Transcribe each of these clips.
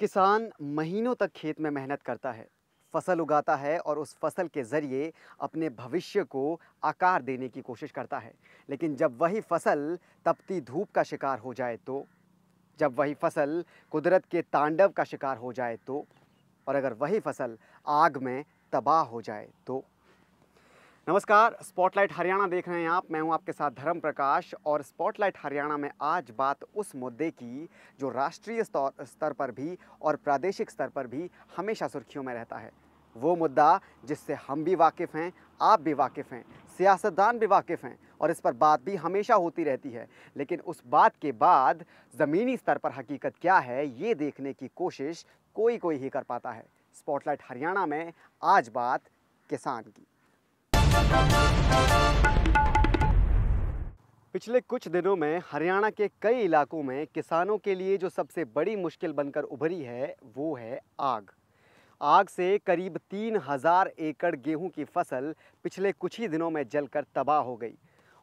किसान महीनों तक खेत में मेहनत करता है, फसल उगाता है और उस फसल के ज़रिए अपने भविष्य को आकार देने की कोशिश करता है। लेकिन जब वही फसल तपती धूप का शिकार हो जाए तो, जब वही फसल कुदरत के तांडव का शिकार हो जाए तो, और अगर वही फसल आग में तबाह हो जाए तो। नमस्कार, स्पॉटलाइट हरियाणा देख रहे हैं आप। मैं हूं आपके साथ धर्म प्रकाश और स्पॉटलाइट हरियाणा में आज बात उस मुद्दे की जो राष्ट्रीय स्तर पर भी और प्रादेशिक स्तर पर भी हमेशा सुर्खियों में रहता है। वो मुद्दा जिससे हम भी वाकिफ़ हैं, आप भी वाकिफ़ हैं, सियासतदान भी वाकिफ़ हैं और इस पर बात भी हमेशा होती रहती है। लेकिन उस बात के बाद ज़मीनी स्तर पर हकीकत क्या है, ये देखने की कोशिश कोई ही कर पाता है। स्पॉटलाइट हरियाणा में आज बात किसान की। पिछले कुछ दिनों में हरियाणा के कई इलाकों में किसानों के लिए जो सबसे बड़ी मुश्किल बनकर उभरी है वो है आग। आग से करीब 3000 एकड़ गेहूं की फसल पिछले कुछ ही दिनों में जलकर तबाह हो गई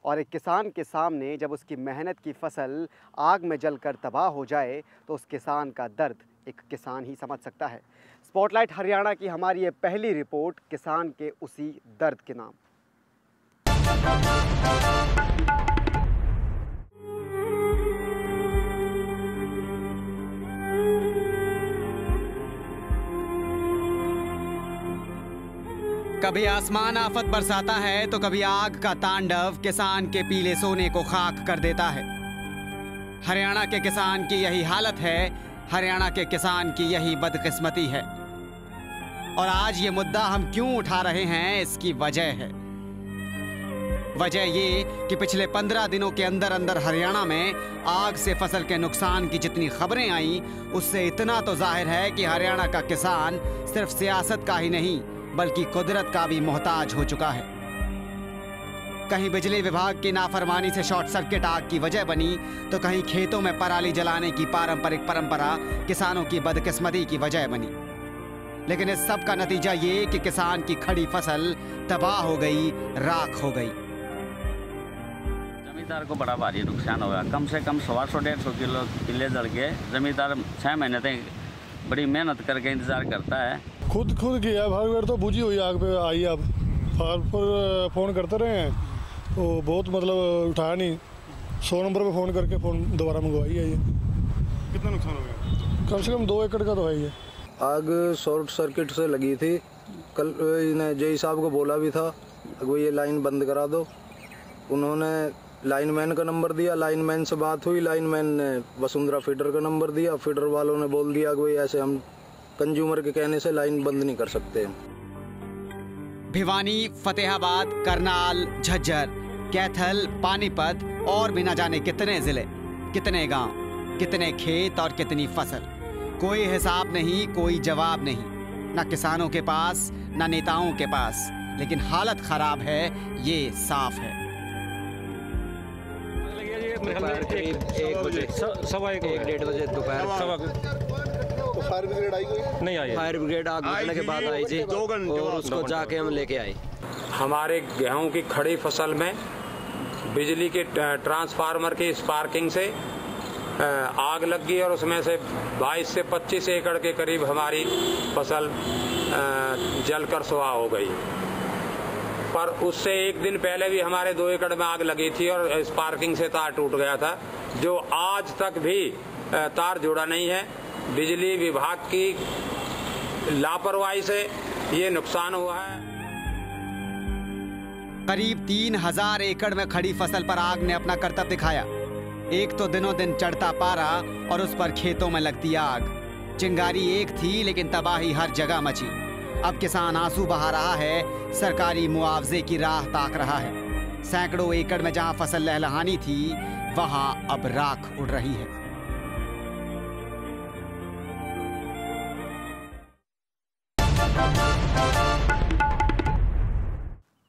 और एक किसान के सामने जब उसकी मेहनत की फसल आग में जलकर तबाह हो जाए तो उस किसान का दर्द एक किसान ही समझ सकता है। स्पॉटलाइट हरियाणा की हमारी ये पहली रिपोर्ट किसान के उसी दर्द के नाम। कभी आसमान आफत बरसाता है तो कभी आग का तांडव किसान के पीले सोने को खाक कर देता है। हरियाणा के किसान की यही हालत है, हरियाणा के किसान की यही बदकिस्मती है। और आज ये मुद्दा हम क्यों उठा रहे हैं, इसकी वजह है। वजह ये कि पिछले 15 दिनों के अंदर अंदर हरियाणा में आग से फसल के नुकसान की जितनी खबरें आई, उससे इतना तो जाहिर है कि हरियाणा का किसान सिर्फ सियासत का ही नहीं बल्कि कुदरत का भी मोहताज हो चुका है। कहीं बिजली विभाग की नाफरमानी से शॉर्ट सर्किट आग की वजह बनी तो कहीं खेतों में पराली जलाने की पारंपरिक परंपरा किसानों की बदकिस्मती की वजह बनी। लेकिन इस सब का नतीजा ये कि किसान की खड़ी फसल तबाह हो गई, राख हो गई। जमींदार को बड़ा भारी नुकसान होगा। कम से कम 100-150 किलो किले जल के जमींदार 6 महीने तक बड़ी मेहनत करके इंतजार करता है। खुद किया भाई, तो बुझी हुई आग पे आई। अब फार्म पर फ़ोन करते रहे हैं तो बहुत उठाया नहीं। 100 नंबर पे फ़ोन करके फ़ोन दोबारा मंगवाई है। ये कितना नुकसान हो गया? कम से कम 2 एकड़ का तो है ये। आग शॉर्ट सर्किट से लगी थी। कल जेई साहब को बोला भी था वो ये लाइन बंद करा दो। उन्होंने लाइनमैन का नंबर दिया, लाइनमैन से बात हुई, लाइनमैन ने वसुंधरा फीडर का नंबर दिया। फीडर वालों ने बोल दिया कि ऐसे हम कंज्यूमर के कहने से लाइन बंद नहीं कर सकते। भिवानी, फतेहाबाद, करनाल, झज्जर, कैथल, पानीपत और भी न जाने कितने जिले, कितने गांव, कितने खेत और कितनी फसल। कोई हिसाब नहीं, कोई जवाब नहीं, न किसानों के पास न नेताओं के पास। लेकिन हालत खराब है, ये साफ है। सवा 1-1:30 बजे दोपहर फायर ब्रिगेड आई कोई? नहीं आई। फायर ब्रिगेड आग लगने के बाद आई जी, 2 घंटे और उसको जाके हम लेके आए। हमारे गेहूं की खड़ी फसल में बिजली के ट्रांसफार्मर की स्पार्किंग से आग लग गई और उसमें से 22 से 25 एकड़ के करीब हमारी फसल जलकर सुहा हो गई। पर उससे एक दिन पहले भी हमारे 2 एकड़ में आग लगी थी और स्पार्किंग से तार टूट गया था, जो आज तक भी तार जुड़ा नहीं है। बिजली विभाग की लापरवाही से ये नुकसान हुआ है। करीब 3000 एकड़ में खड़ी फसल पर आग ने अपना करतब दिखाया। एक तो दिनों दिन चढ़ता पारा और उस पर खेतों में लगती आग। चिंगारी एक थी लेकिन तबाही हर जगह मची। अब किसान आंसू बहा रहा है, सरकारी मुआवजे की राह ताक रहा है। सैकड़ों एकड़ में जहां फसल लहलहानी थी वहां अब राख उड़ रही है।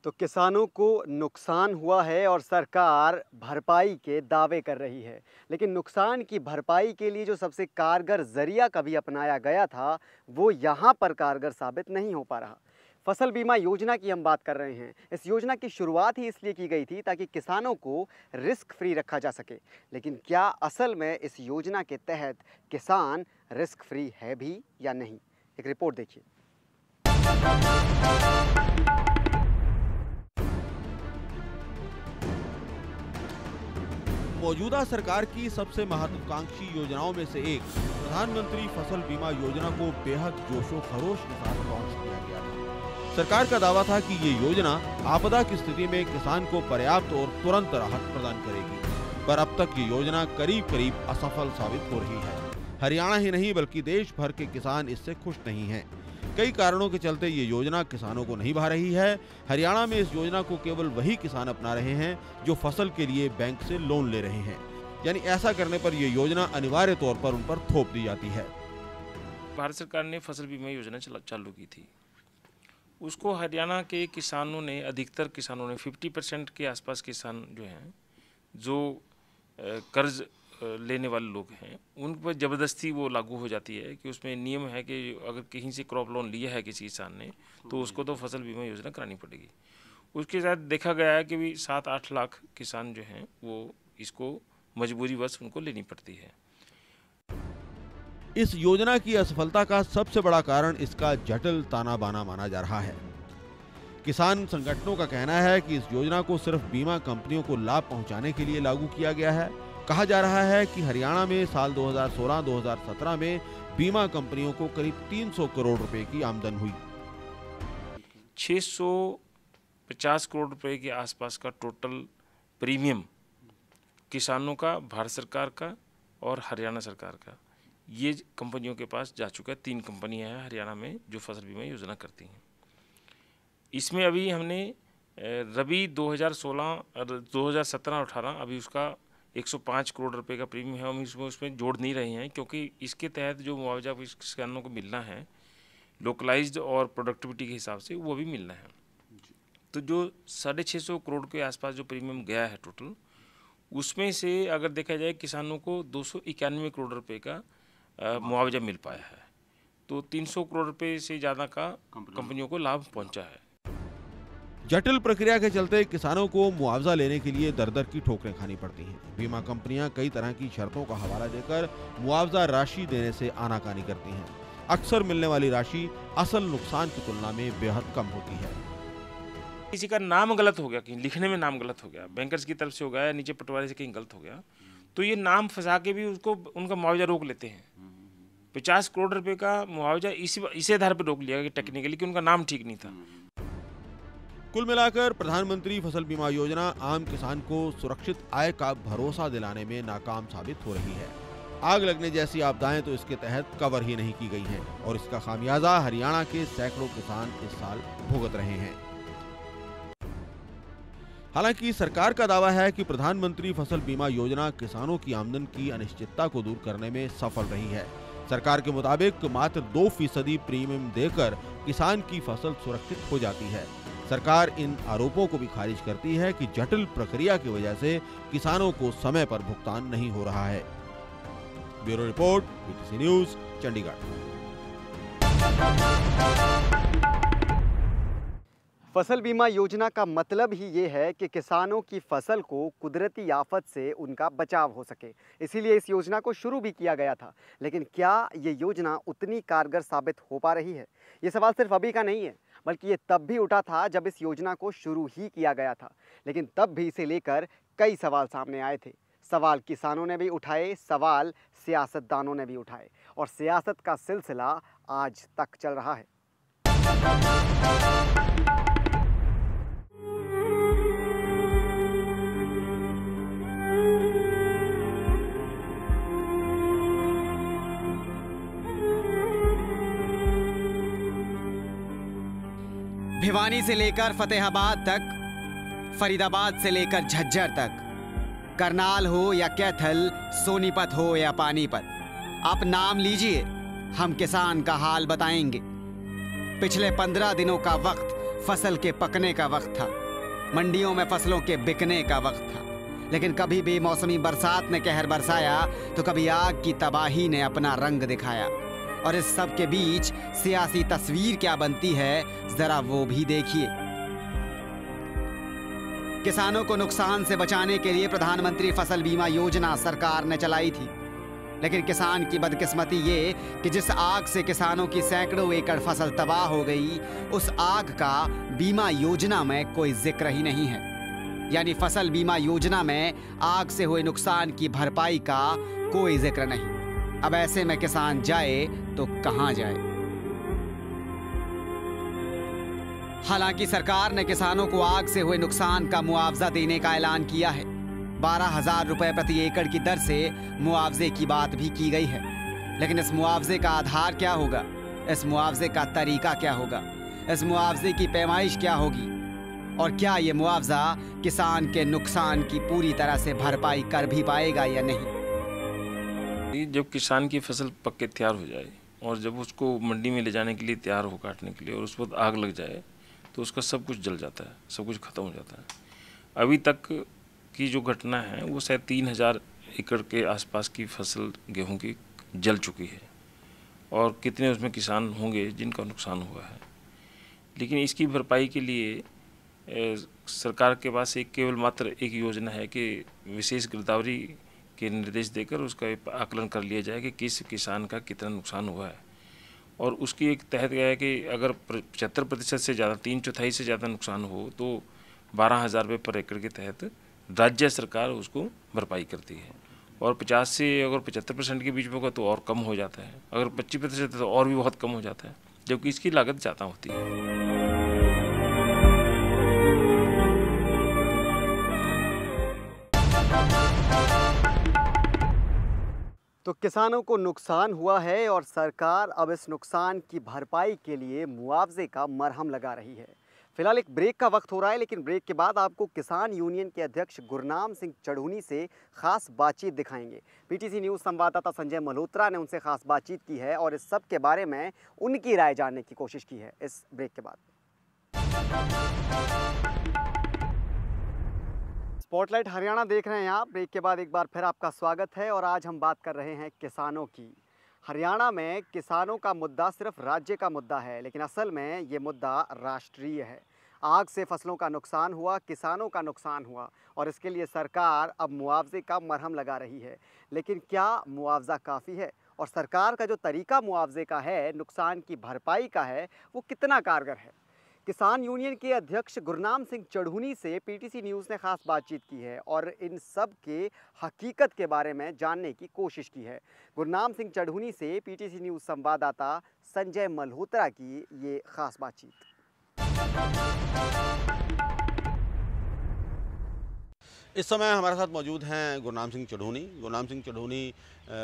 तो किसानों को नुकसान हुआ है और सरकार भरपाई के दावे कर रही है, लेकिन नुकसान की भरपाई के लिए जो सबसे कारगर जरिया कभी अपनाया गया था वो यहाँ पर कारगर साबित नहीं हो पा रहा। फसल बीमा योजना की हम बात कर रहे हैं। इस योजना की शुरुआत ही इसलिए की गई थी ताकि किसानों को रिस्क फ्री रखा जा सके। लेकिन क्या असल में इस योजना के तहत किसान रिस्क फ्री है भी या नहीं। एक रिपोर्ट देखिए। मौजूदा सरकार की सबसे महत्वाकांक्षी योजनाओं में से एक प्रधानमंत्री फसल बीमा योजना को बेहद जोशो खरोश के साथ लॉन्च किया गया था। सरकार का दावा था कि ये योजना आपदा की स्थिति में किसान को पर्याप्त और तुरंत राहत प्रदान करेगी, पर अब तक ये योजना करीब करीब असफल साबित हो रही है। हरियाणा ही नहीं बल्कि देश भर के किसान इससे खुश नहीं हैं। कई कारणों के चलते ये योजना किसानों को नहीं भा रही है। हरियाणा में इस योजना को केवल वही किसान अपना रहे हैं जो फसल के लिए बैंक से लोन ले रहे हैं, यानी ऐसा करने पर ये योजना अनिवार्य तौर पर उन पर थोप दी जाती है। भारत सरकार ने फसल बीमा योजना चालू की थी, उसको हरियाणा के किसानों ने, अधिकतर किसानों ने 50% के आसपास किसान जो हैं, जो कर्ज लेने वाले लोग हैं, उन पर ज़बरदस्ती वो लागू हो जाती है कि उसमें नियम है कि अगर कहीं से क्रॉप लोन लिया है किसी किसान ने तो उसको तो फसल बीमा योजना करानी पड़ेगी। उसके साथ देखा गया है कि भी 7-8 लाख किसान जो हैं वो इसको मजबूरीवश उनको लेनी पड़ती है। इस योजना की असफलता का सबसे बड़ा कारण इसका जटिल ताना बाना माना जा रहा है। किसान संगठनों का कहना है कि इस योजना को सिर्फ बीमा कंपनियों को लाभ पहुंचाने के लिए लागू किया गया है। कहा जा रहा है कि हरियाणा में साल 2016-2017 में बीमा कंपनियों को करीब 300 करोड़ रुपए की आमदन हुई। 650 करोड़ रुपए के आसपास का टोटल प्रीमियम किसानों का, भारत सरकार का और हरियाणा सरकार का, ये कंपनियों के पास जा चुका है। 3 कंपनियां हैं हरियाणा में जो फसल बीमा योजना करती हैं। इसमें अभी हमने रबी 2017-18 अभी उसका 105 करोड़ रुपए का प्रीमियम है, हम उसमें जोड़ नहीं रहे हैं क्योंकि इसके तहत जो मुआवजा किसानों को मिलना है लोकलाइज्ड और प्रोडक्टिविटी के हिसाब से वो भी मिलना है। तो जो 650 करोड़ के आसपास जो प्रीमियम गया है टोटल, उसमें से अगर देखा जाए किसानों को 291 करोड़ रुपए का मुआवजा मिल पाया है, तो 300 करोड़ रुपए से ज़्यादा का कंपनियों को लाभ पहुँचा है। जटिल प्रक्रिया के चलते किसानों को मुआवजा लेने के लिए दर-दर की ठोकरें खानी पड़ती हैं। बीमा कंपनियां कई तरह की शर्तों का हवाला देकर मुआवजा राशि देने से आनाकानी करती हैं। अक्सर मिलने वाली राशि असल नुकसान की तुलना में बेहद कम होती है। किसी का नाम गलत हो गया, कहीं लिखने में नाम गलत हो गया, बैंकर्स की तरफ से हो गया, नीचे पटवारी से कहीं गलत हो गया, तो ये नाम फंसा के भी उसको उनका मुआवजा रोक लेते हैं। 50 करोड़ रुपए का मुआवजा इसी आधार पर रोक लिया कि टेक्निकली कि उनका नाम ठीक नहीं था। कुल मिलाकर प्रधानमंत्री फसल बीमा योजना आम किसान को सुरक्षित आय का भरोसा दिलाने में नाकाम साबित हो रही है। आग लगने जैसी आपदाएं तो इसके तहत कवर ही नहीं की गई हैं और इसका खामियाजा हरियाणा के सैकड़ों किसान इस साल भुगत रहे हैं। हालांकि सरकार का दावा है कि प्रधानमंत्री फसल बीमा योजना किसानों की आमदन की अनिश्चितता को दूर करने में सफल रही है। सरकार के मुताबिक मात्र 2% प्रीमियम देकर किसान की फसल सुरक्षित हो जाती है। सरकार इन आरोपों को भी खारिज करती है कि जटिल प्रक्रिया की वजह से किसानों को समय पर भुगतान नहीं हो रहा है। Bureau report, BTC news, Chandigarh. फसल बीमा योजना का मतलब ही ये है कि किसानों की फसल को कुदरती आफत से उनका बचाव हो सके, इसीलिए इस योजना को शुरू भी किया गया था। लेकिन क्या ये योजना उतनी कारगर साबित हो पा रही है? ये सवाल सिर्फ अभी का नहीं है, बल्कि ये तब भी उठा था जब इस योजना को शुरू ही किया गया था। लेकिन तब भी इसे लेकर कई सवाल सामने आए थे। सवाल किसानों ने भी उठाए, सवाल सियासतदानों ने भी उठाए, और सियासत का सिलसिला आज तक चल रहा है। भिवानी से लेकर फतेहाबाद तक, फरीदाबाद से लेकर झज्जर तक, करनाल हो या कैथल, सोनीपत हो या पानीपत, आप नाम लीजिए, हम किसान का हाल बताएंगे। पिछले 15 दिनों का वक्त फसल के पकने का वक्त था, मंडियों में फसलों के बिकने का वक्त था। लेकिन कभी बेमौसमी बरसात ने कहर बरसाया तो कभी आग की तबाही ने अपना रंग दिखाया। और इस सब के बीच सियासी तस्वीर क्या बनती है, जरा वो भी देखिए। किसानों को नुकसान से बचाने के लिए प्रधानमंत्री फसल बीमा योजना सरकार ने चलाई थी। लेकिन किसान की बदकिस्मती ये कि जिस आग से किसानों की सैकड़ों एकड़ फसल तबाह हो गई, उस आग का बीमा योजना में कोई जिक्र ही नहीं है। यानी फसल बीमा योजना में आग से हुए नुकसान की भरपाई का कोई जिक्र नहीं। अब ऐसे में किसान जाए तो कहां जाए? हालांकि सरकार ने किसानों को आग से हुए नुकसान का मुआवजा देने का ऐलान किया है। 12,000 रुपए प्रति एकड़ की दर से मुआवजे की बात भी की गई है, लेकिन इस मुआवजे का आधार क्या होगा? इस मुआवजे का तरीका क्या होगा? इस मुआवजे की पैमाइश क्या होगी? और क्या ये मुआवजा किसान के नुकसान की पूरी तरह से भरपाई कर भी पाएगा या नहीं? जब किसान की फसल पक के तैयार हो जाए और जब उसको मंडी में ले जाने के लिए तैयार हो काटने के लिए, और उस वक्त आग लग जाए तो उसका सब कुछ जल जाता है, सब कुछ खत्म हो जाता है। अभी तक की जो घटना है वो शायद 3,000 एकड़ के आसपास की फसल गेहूं की जल चुकी है, और कितने उसमें किसान होंगे जिनका नुकसान हुआ है। लेकिन इसकी भरपाई के लिए सरकार के पास केवल मात्र एक योजना है कि विशेष गिरदावरी के निर्देश देकर उसका आकलन कर लिया जाए कि किस किसान का कितना नुकसान हुआ है, और उसकी एक तहत गया है कि अगर 75% से ज़्यादा, 3/4 से ज़्यादा नुकसान हो तो 12,000 रुपये पर एकड़ के तहत राज्य सरकार उसको भरपाई करती है, और 50 से अगर 75% के बीच में होगा तो और कम हो जाता है, अगर 25% तो और भी बहुत कम हो जाता है, जबकि इसकी लागत ज़्यादा होती है। तो किसानों को नुकसान हुआ है और सरकार अब इस नुकसान की भरपाई के लिए मुआवजे का मरहम लगा रही है। फिलहाल एक ब्रेक का वक्त हो रहा है, लेकिन ब्रेक के बाद आपको किसान यूनियन के अध्यक्ष गुरनाम सिंह चढ़ूनी से खास बातचीत दिखाएंगे। पीटीसी न्यूज़ संवाददाता संजय मल्होत्रा ने उनसे खास बातचीत की है और इस सब के बारे में उनकी राय जानने की कोशिश की है इस ब्रेक के बाद। स्पॉटलाइट हरियाणा देख रहे हैं आप। ब्रेक के बाद एक बार फिर आपका स्वागत है और आज हम बात कर रहे हैं किसानों की। हरियाणा में किसानों का मुद्दा सिर्फ राज्य का मुद्दा है, लेकिन असल में ये मुद्दा राष्ट्रीय है। आग से फसलों का नुकसान हुआ, किसानों का नुकसान हुआ और इसके लिए सरकार अब मुआवजे का मरहम लगा रही है। लेकिन क्या मुआवजा काफ़ी है? और सरकार का जो तरीका मुआवजे का है, नुकसान की भरपाई का है, वो कितना कारगर है? किसान यूनियन के अध्यक्ष गुरनाम सिंह चढ़ूनी से पीटीसी न्यूज़ ने खास बातचीत की है और इन सब के हकीकत के बारे में जानने की कोशिश की है। गुरनाम सिंह चढ़ूनी से पीटीसी न्यूज़ संवाददाता संजय मल्होत्रा की ये खास बातचीत। इस समय हमारे साथ मौजूद हैं गुरनाम सिंह चढ़ूनी। गुरनाम सिंह चढ़ूनी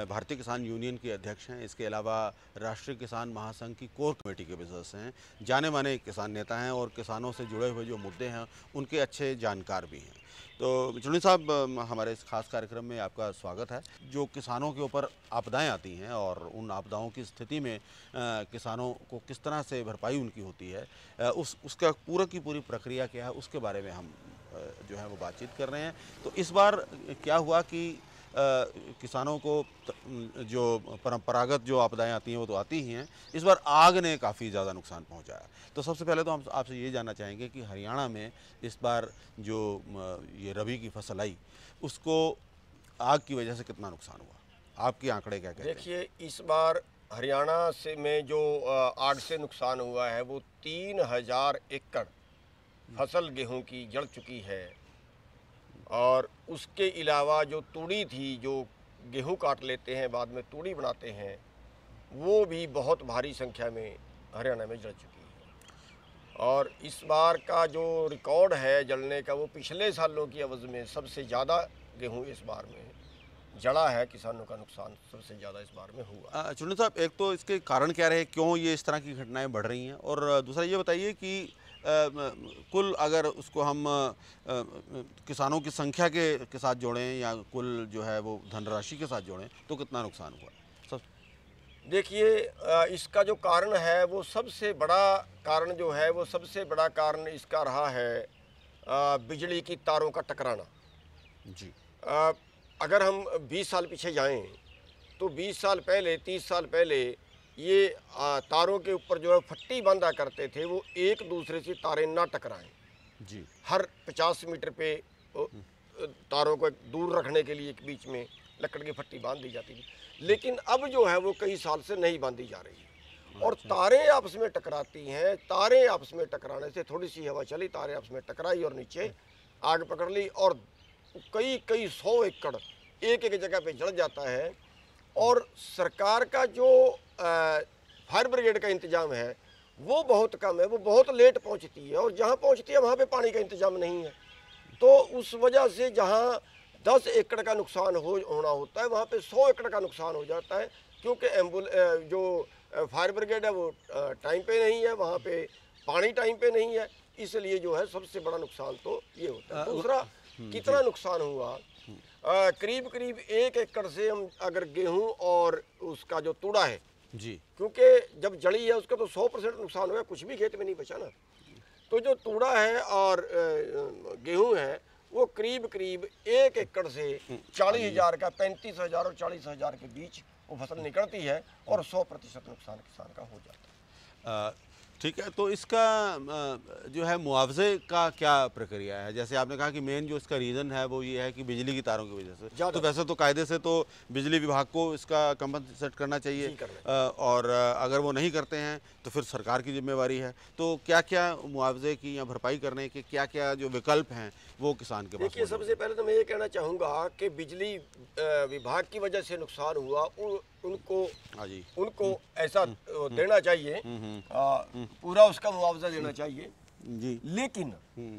भारतीय किसान यूनियन के अध्यक्ष हैं। इसके अलावा राष्ट्रीय किसान महासंघ की कोर कमेटी के सदस्य हैं। जाने माने किसान नेता हैं और किसानों से जुड़े हुए जो मुद्दे हैं उनके अच्छे जानकार भी हैं। तो चढ़ूनी साहब, हमारे इस खास कार्यक्रम में आपका स्वागत है। जो किसानों के ऊपर आपदाएं आती हैं और उन आपदाओं की स्थिति में किसानों को किस तरह से भरपाई उनकी होती है, उसका पूरा की पूरी प्रक्रिया क्या है, उसके बारे में हम जो है वो बातचीत कर रहे हैं। तो इस बार क्या हुआ कि किसानों को जो परंपरागत जो आपदाएं आती हैं वो तो आती ही हैं, इस बार आग ने काफ़ी ज़्यादा नुकसान पहुंचाया। तो सबसे पहले तो हम आपसे ये जानना चाहेंगे कि हरियाणा में इस बार जो ये रबी की फसल आई, उसको आग की वजह से कितना नुकसान हुआ? आपके आंकड़े क्या कहते हैं? देखिए, इस बार हरियाणा से में जो आग से नुकसान हुआ है वो 3,000 एकड़ फसल गेहूं की जल चुकी है, और उसके अलावा जो तूड़ी थी, जो गेहूं काट लेते हैं बाद में तूड़ी बनाते हैं, वो भी बहुत भारी संख्या में हरियाणा में जल चुकी है। और इस बार का जो रिकॉर्ड है जलने का, वो पिछले सालों की अवधि में सबसे ज़्यादा गेहूं इस बार में जला है। किसानों का नुकसान सबसे ज़्यादा इस बार में हुआ। चुनी साहब, एक तो इसके कारण क्या रहे, क्यों ये इस तरह की घटनाएं बढ़ रही हैं, और दूसरा ये बताइए कि कुल अगर उसको हम किसानों की संख्या के साथ जोड़ें या कुल जो है वो धनराशि के साथ जोड़ें तो कितना नुकसान हुआ? सब देखिए, इसका जो कारण है वो सबसे बड़ा कारण जो है वो सबसे बड़ा कारण इसका रहा है बिजली की तारों का टकराना जी। अगर हम 20 साल पीछे जाएं तो 20 साल पहले, 30 साल पहले ये तारों के ऊपर जो है फट्टी बांधा करते थे, वो एक दूसरे से तारें ना टकराएं जी। हर 50 मीटर पे तारों को दूर रखने के लिए एक बीच में लकड़ की फट्टी बांध दी जाती थी, लेकिन अब जो है वो कई साल से नहीं बांधी जा रही है। और तारें आपस में टकराती हैं, तारें आपस में टकराने से थोड़ी सी हवा चली, तारें आपस में टकराई और नीचे आग पकड़ ली और कई कई 100 एकड़ एक एक जगह पे जल जाता है। और सरकार का जो फायर ब्रिगेड का इंतजाम है वो बहुत कम है, वो बहुत लेट पहुंचती है और जहां पहुंचती है वहां पे पानी का इंतजाम नहीं है। तो उस वजह से जहां 10 एकड़ का नुकसान होना होता है वहां पे 100 एकड़ का नुकसान हो जाता है, क्योंकि जो फायर ब्रिगेड है वो टाइम पे नहीं है, वहाँ पे पानी टाइम पे नहीं है, इसलिए जो है सबसे बड़ा नुकसान तो ये होता है। दूसरा कितना नुकसान हुआ, करीब करीब 1 एकड़ से हम अगर गेहूं और उसका जो तूड़ा है जी, क्योंकि जब जड़ी है उसका तो 100% नुकसान हुआ, कुछ भी खेत में नहीं बचा ना। तो जो तूड़ा है और गेहूं है वो करीब करीब 1 एकड़ से 40,000 का 35,000 और 40,000 के बीच वो फसल निकलती है और 100% नुकसान किसान का हो जाता है। ठीक है, तो इसका जो है मुआवजे का क्या प्रक्रिया है? जैसे आपने कहा कि मेन जो इसका रीज़न है वो ये है कि बिजली की तारों की वजह से, तो वैसे तो कायदे से तो बिजली विभाग को इसका कंपनसेट करना चाहिए और अगर वो नहीं करते हैं तो फिर सरकार की जिम्मेवारी है। तो क्या क्या मुआवजे की या भरपाई करने के क्या क्या जो विकल्प हैं वो किसान के पास? देखिए, सबसे पहले तो मैं ये कहना चाहूँगा कि बिजली विभाग की वजह से नुकसान हुआ उनको ऐसा देना चाहिए, पूरा उसका मुआवजा देना चाहिए जी। लेकिन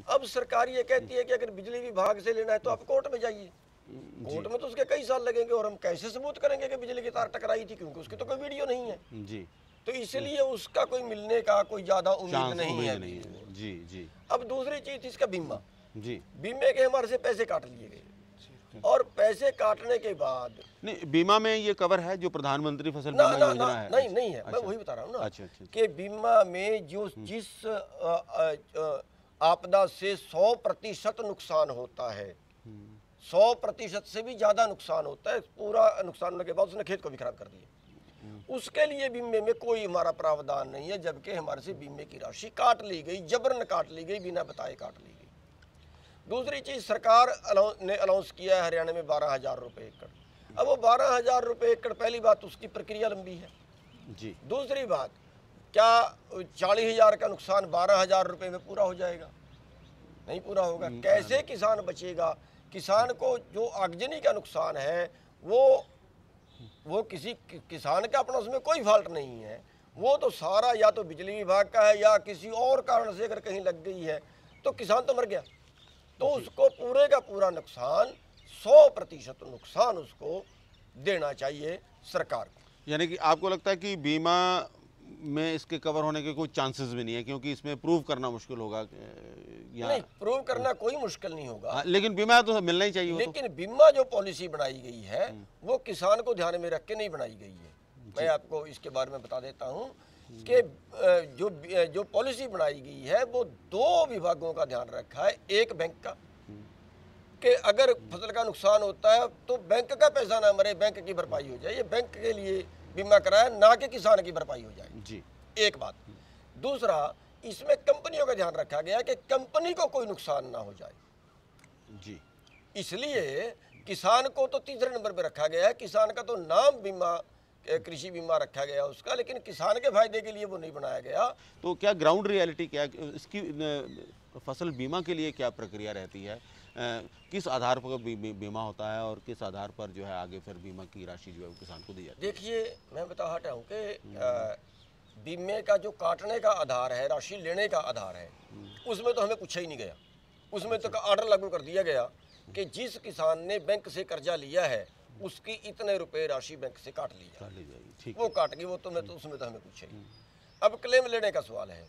अब सरकार ये कहती है कि अगर बिजली विभाग से लेना है तो आप कोर्ट में जाइए। कोर्ट में तो उसके कई साल लगेंगे और हम कैसे सबूत करेंगे कि बिजली की तार टकराई थी, क्योंकि उसकी तो कोई वीडियो नहीं है जी। तो इसलिए उसका कोई मिलने का कोई ज्यादा उम्मीद नहीं है जी जी। अब दूसरी चीज थी इसका बीमा जी। बीमे के हमारे से पैसे काट लिए गए और पैसे काटने के बाद नहीं, बीमा में ये कवर है जो प्रधानमंत्री फसल बीमा योजना है? नहीं है। मैं वही बता रहा हूँ ना कि बीमा में जो जिस आपदा से 100% नुकसान होता है, 100% से भी ज्यादा नुकसान होता है, पूरा नुकसान होने के बाद उसने खेत को भी खराब कर दिया, उसके लिए बीमे में कोई हमारा प्रावधान नहीं है, जबकि हमारे से बीमे की राशि काट ली गई, जबरन काट ली गई, बिना बताए काट ली गई। दूसरी चीज, सरकार ने अनाउंस किया है हरियाणा में 12,000 रुपये एकड़। अब वो 12,000 रुपये एकड़, पहली बात उसकी प्रक्रिया लंबी है जी। दूसरी बात, क्या 40,000 का नुकसान 12,000 रुपये में पूरा हो जाएगा? नहीं पूरा होगा। कैसे किसान बचेगा? किसान को जो आगजनी का नुकसान है वो किसी किसान का अपना उसमें कोई फॉल्ट नहीं है, वो तो सारा या तो बिजली विभाग का है या किसी और कारण से अगर कहीं लग गई है तो किसान तो मर गया। तो उसको पूरे का पूरा नुकसान 100% नुकसान उसको देना चाहिए सरकार को। यानी कि आपको लगता है कि बीमा में इसके कवर होने के कोई चांसेस भी नहीं है, क्योंकि इसमें प्रूव करना मुश्किल होगा? नहीं, प्रूव करना कोई मुश्किल नहीं होगा। लेकिन बीमा तो मिलना ही चाहिए। लेकिन बीमा जो पॉलिसी बनाई गई है वो किसान को ध्यान में रख के नहीं बनाई गई है। मैं आपको इसके बारे में बता देता हूँ कि जो पॉलिसी बनाई गई है वो 2 विभागों का ध्यान रखा है। एक बैंक का कि अगर फसल का नुकसान होता है तो बैंक का पैसा ना मरे, बैंक की भरपाई हो जाए, ये बैंक के लिए बीमा कराया, ना कि किसान की भरपाई हो जाए जी। एक बात। दूसरा, इसमें कंपनियों का ध्यान रखा गया कि कंपनी को कोई नुकसान ना हो जाए जी, इसलिए किसान को तो तीसरे नंबर पर रखा गया है। किसान का तो नाम बीमा कृषि बीमा रखा गया उसका, लेकिन किसान के फायदे के लिए वो नहीं बनाया गया। तो क्या ग्राउंड रियलिटी क्या इसकी फसल बीमा के लिए क्या प्रक्रिया रहती है? किस आधार पर बीमा होता है और किस आधार पर जो है आगे फिर बीमा की राशि जो है किसान को दी जाती है? देखिए, मैं बता हटा हूँ कि बीमे का जो काटने का आधार है, राशि लेने का आधार है, उसमें तो हमें पूछा ही नहीं गया। उसमें तो ऑर्डर लागू कर दिया गया कि जिस किसान ने बैंक से कर्जा लिया है उसकी इतने रुपए राशि बैंक से काट ली जाएगी, वो काट गई, वो तो उसमें तो हमें पूछे। अब क्लेम लेने का सवाल है।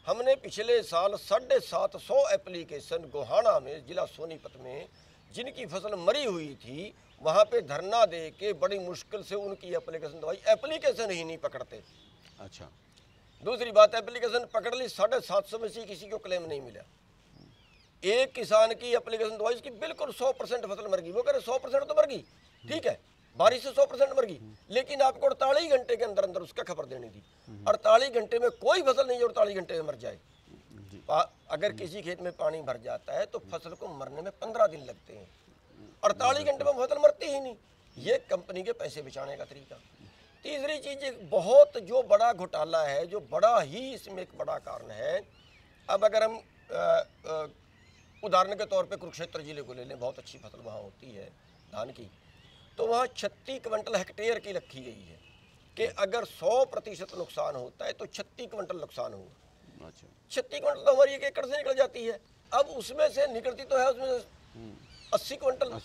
हमने पिछले साल 750 एप्लीकेशन गोहाना में, जिला सोनीपत में, जिनकी फसल मरी हुई थी, वहाँ पे धरना दे के बड़ी मुश्किल से उनकी एप्लीकेशन दवाई, एप्लीकेशन ही नहीं पकड़ते। अच्छा। दूसरी बात, एप्लीकेशन पकड़ ली, 750 में से किसी को क्लेम नहीं मिला। एक किसान की एप्लीकेशन दवाई उसकी बिल्कुल 100% फसल मर गई। वो कह रहे 100% तो मर गई, ठीक है, बारिश से 100% मर गई, लेकिन आपको 48 घंटे के अंदर अंदर उसका खबर देनी थी। 48 घंटे में कोई फसल नहीं 48 घंटे में मर जाए। अगर किसी खेत में पानी भर जाता है तो फसल को मरने में 15 दिन लगते हैं, 48 घंटे में फसल मरती ही नहीं। ये कंपनी के पैसे बचाने का तरीका। तीसरी चीज़, एक बहुत जो बड़ा घोटाला है, जो बड़ा ही इसमें एक बड़ा कारण है, अब अगर हम उदाहरण के तौर पे कुरुक्षेत्र जिले को ले लें, बहुत अच्छी फसल वहाँ होती है धान की, तो वहाँ 36 क्विंटल हेक्टेयर की रखी गई है कि अगर 100% नुकसान होता है तो 36 क्विंटल नुकसान होगा। 36 क्विंटल तो हमारी 1 एकड़ से निकल जाती है। अब उसमें से निकलती तो है उसमें 80 क्विंटल,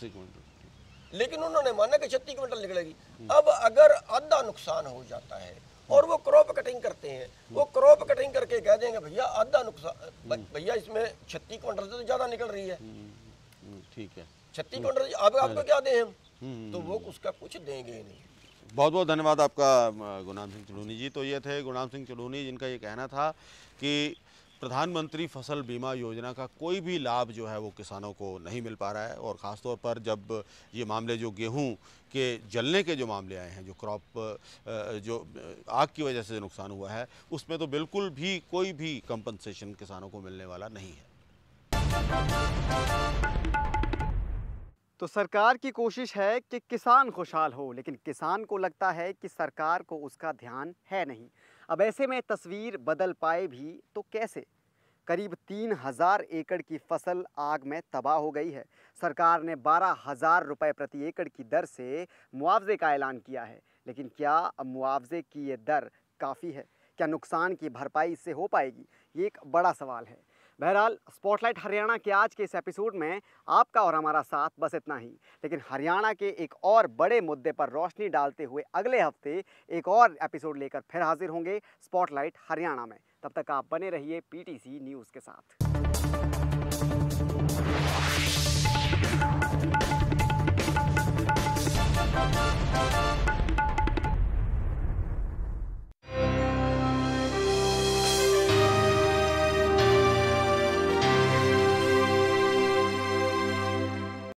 लेकिन उन्होंने माना कि 36 क्विंटल निकलेगी। अब अगर आधा नुकसान हो जाता है और वो क्रॉप कटिंग करते हैं, वो क्रॉप कटिंग करके कह देंगे भैया आधा नुकसान, भैया इसमें 36 क्विंटल से तो ज़्यादा निकल रही है, ठीक है 36 क्विंटल आपको क्या दें हम, तो वो उसका कुछ देंगे नहीं। बहुत बहुत धन्यवाद आपका गुरनाम सिंह चुलूनी जी। तो ये थे गुरनाम सिंह चुलूनी, जिनका ये कहना था कि प्रधानमंत्री फसल बीमा योजना का कोई भी लाभ जो है वो किसानों को नहीं मिल पा रहा है, और ख़ास तौर पर जब ये मामले जो गेहूं के जलने के जो मामले आए हैं, जो क्रॉप जो आग की वजह से नुकसान हुआ है, उसमें तो बिल्कुल भी कोई भी कंपनसेशन किसानों को मिलने वाला नहीं है। तो सरकार की कोशिश है कि किसान खुशहाल हो, लेकिन किसान को लगता है कि सरकार को उसका ध्यान है नहीं। अब ऐसे में तस्वीर बदल पाए भी तो कैसे? करीब 3000 एकड़ की फसल आग में तबाह हो गई है। सरकार ने 12,000 रुपये प्रति एकड़ की दर से मुआवजे का ऐलान किया है, लेकिन क्या मुआवजे की ये दर काफ़ी है? क्या नुकसान की भरपाई इससे हो पाएगी? ये एक बड़ा सवाल है। बहरहाल, स्पॉटलाइट हरियाणा के आज के इस एपिसोड में आपका और हमारा साथ बस इतना ही, लेकिन हरियाणा के एक और बड़े मुद्दे पर रोशनी डालते हुए अगले हफ्ते एक और एपिसोड लेकर फिर हाजिर होंगे स्पॉटलाइट हरियाणा में। तब तक आप बने रहिए PTC न्यूज़ के साथ।